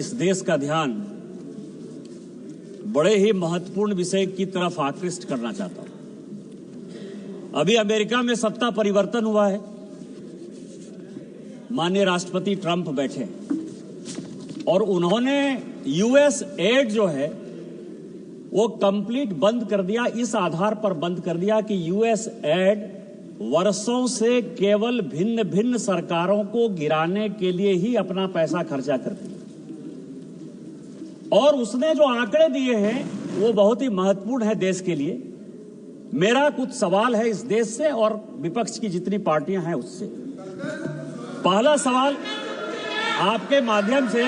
इस देश का ध्यान बड़े ही महत्वपूर्ण विषय की तरफ आकृष्ट करना चाहता हूं। अभी अमेरिका में सत्ता परिवर्तन हुआ है, माननीय राष्ट्रपति ट्रंप बैठे और उन्होंने यूएस एड जो है वो कंप्लीट बंद कर दिया। इस आधार पर बंद कर दिया कि यूएस एड वर्षों से केवल भिन्न भिन्न सरकारों को गिराने के लिए ही अपना पैसा खर्चा करती है। और उसने जो आंकड़े दिए हैं वो बहुत ही महत्वपूर्ण है देश के लिए। मेरा कुछ सवाल है इस देश से और विपक्ष की जितनी पार्टियां हैं उससे। पहला सवाल आपके माध्यम से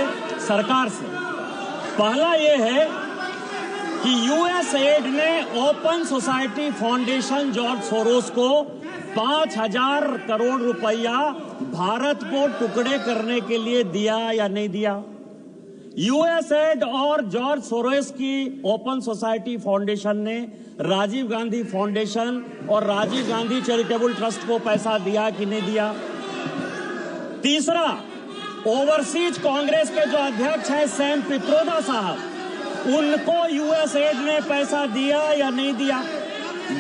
सरकार से, पहला ये है कि यूएस एड ने open society foundation George Soros को 5,000 करोड़ रुपया भारत को टुकड़े करने के लिए दिया या नहीं दिया? यूएस एड और जॉर्ज सोरोस की ओपन सोसाइटी फाउंडेशन ने राजीव गांधी फाउंडेशन और राजीव गांधी चैरिटेबल ट्रस्ट को पैसा दिया कि नहीं दिया? तीसरा, ओवरसीज कांग्रेस के जो अध्यक्ष हैं सैम पित्रोदा साहब, उनको यूएस एड ने पैसा दिया या नहीं दिया?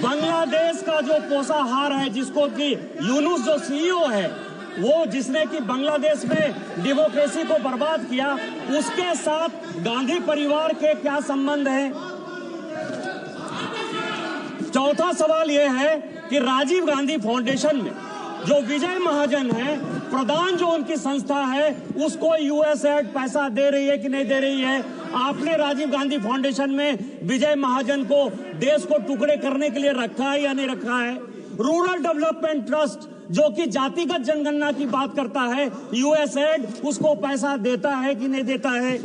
बांग्लादेश का जो पोषाहार है, जिसको कि यूनुस जो सीईओ है, वो जिसने कि बांग्लादेश में डेमोक्रेसी को बर्बाद किया, उसके साथ गांधी परिवार के क्या संबंध हैं? चौथा सवाल यह है कि राजीव गांधी फाउंडेशन में जो विजय महाजन है, प्रधान जो उनकी संस्था है, उसको यूएस एड पैसा दे रही है कि नहीं दे रही है? आपने राजीव गांधी फाउंडेशन में विजय महाजन को देश को टुकड़े करने के लिए रखा है या नहीं रखा है? रूरल डेवलपमेंट ट्रस्ट जो कि जातिगत जनगणना की बात करता है, यूएस एड उसको पैसा देता है कि नहीं देता है?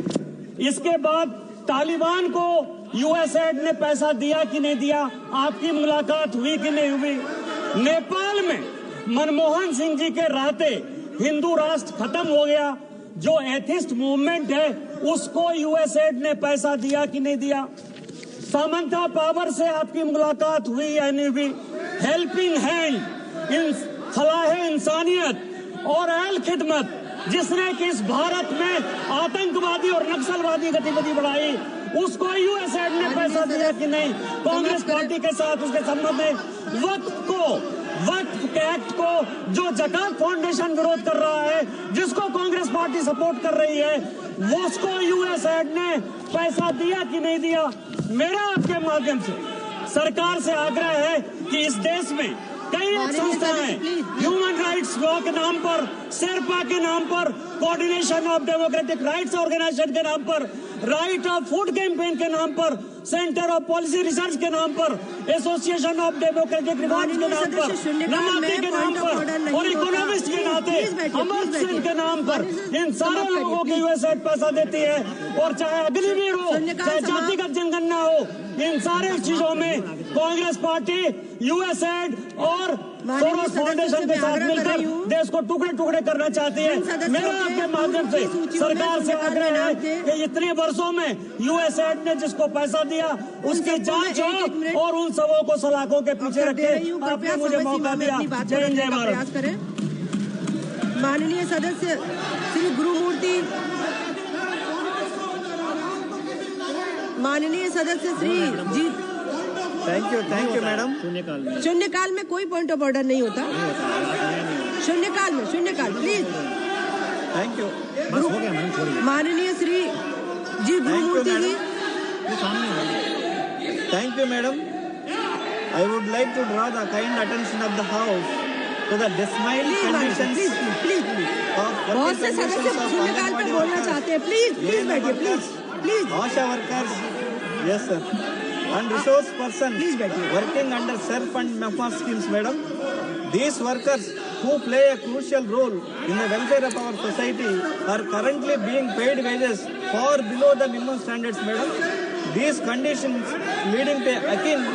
इसके बाद तालिबान को यूएस एड ने पैसा दिया कि नहीं दिया? आपकी मुलाकात हुई कि नहीं हुई? नेपाल में मनमोहन सिंह जी के रहते हिंदू राष्ट्र खत्म हो गया। जो एथिस्ट मूवमेंट है उसको यूएस एड ने पैसा दिया कि नहीं दिया? सामंता पावर से आपकी मुलाकात हुई या नहीं हुई? हेल्पिंग हैंड, फलाह इंसानियत और अहल खिदमत, जिसने कि इस भारत में आतंकवादी और नक्सलवादी गतिविधि बढ़ाई, उसको यूएस एड ने पैसा दिया कि नहीं? कांग्रेस पार्टी के साथ उसके संबंध में वक्फ एक्ट को जो जकात फाउंडेशन विरोध कर रहा है, जिसको कांग्रेस पार्टी सपोर्ट कर रही है, वो उसको यूएस एड ने पैसा दिया कि नहीं दिया? मेरा आपके माध्यम से सरकार से आग्रह है कि इस देश में कई संस्थाएं ह्यूमन राइट्स लॉ के नाम पर, शेरपा के नाम पर, coordination of democratic rights organisation के नाम पर, राइट ऑफ फूड कैंपेन के नाम पर, सेंटर ऑफ पॉलिसी रिसर्च के नाम पर, एसोसिएशन ऑफ डेमोक्रेटिक रिफॉर्म्स के नाम पर, नमाते के नाम पर और इकोनॉमिस्ट के नाते अमर सिंह के नाम पर इन सारे लोगों की यूएस एड पैसा देती है। और चाहे अग्निवीर हो, चाहे जातिगत जनगणना हो, इन सारे चीजों में कांग्रेस पार्टी यूएस एड और सोरोस फाउंडेशन के साथ मिलकर देश को टुकड़े टुकड़े करना चाहती है। मेरा आपके माध्यम से सरकार से आग्रह है कि इतने वर्षों में यूएस एड ने जिसको पैसा दिया उसकी जांच हो और उन सबों को सलाखों के पीछे रखे। आपने मुझे मौका दिया। जय हिंद, जय भारत। माननीय सदस्य श्री गुरुमूर्ति, माननीय सदस्य श्री जी, थैंक यू मैडम। शून्यकाल में कोई पॉइंट ऑफ ऑर्डर नहीं होता। शून्यकाल प्लीज। Thank you. माननीय Shri G Gurumurthy ji. Thank you madam. I would like to draw the kind attention of the House to the dismal conditions of बहुत से सदस्य शून्यकाल पर बोलना चाहते हैं। प्लीज बैठिए, please. Asha workers, yes sir, and resource persons working under SERP and MEPA schemes, madam. These workers who play a crucial role in the welfare of our society are currently being paid wages far below the minimum standards, madam. These conditions leading to akin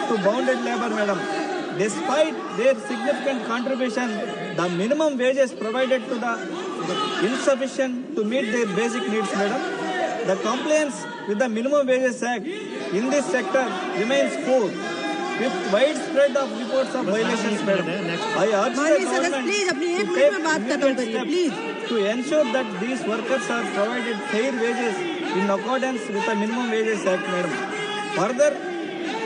to bonded labor, madam. Despite their significant contribution, the minimum wages provided to the insufficient to meet their basic needs, madam. The compliance with the Minimum Wages Act in this sector remains poor, with widespread of reports of violations, madam. I urge the government please अपनी 1 minute में बात खत्म करिए, please. to ensure that these workers are provided fair wages in accordance with the Minimum Wages Act, madam. Further,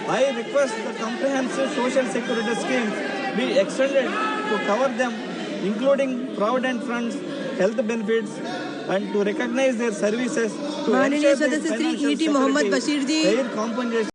I request the comprehensive social security scheme be extended to cover them, including provident funds, health benefits, and to recognize their services to माननीय ensure their सदस्य Shri financial E.T. Mohammad security, Bashir जी। fair compensation.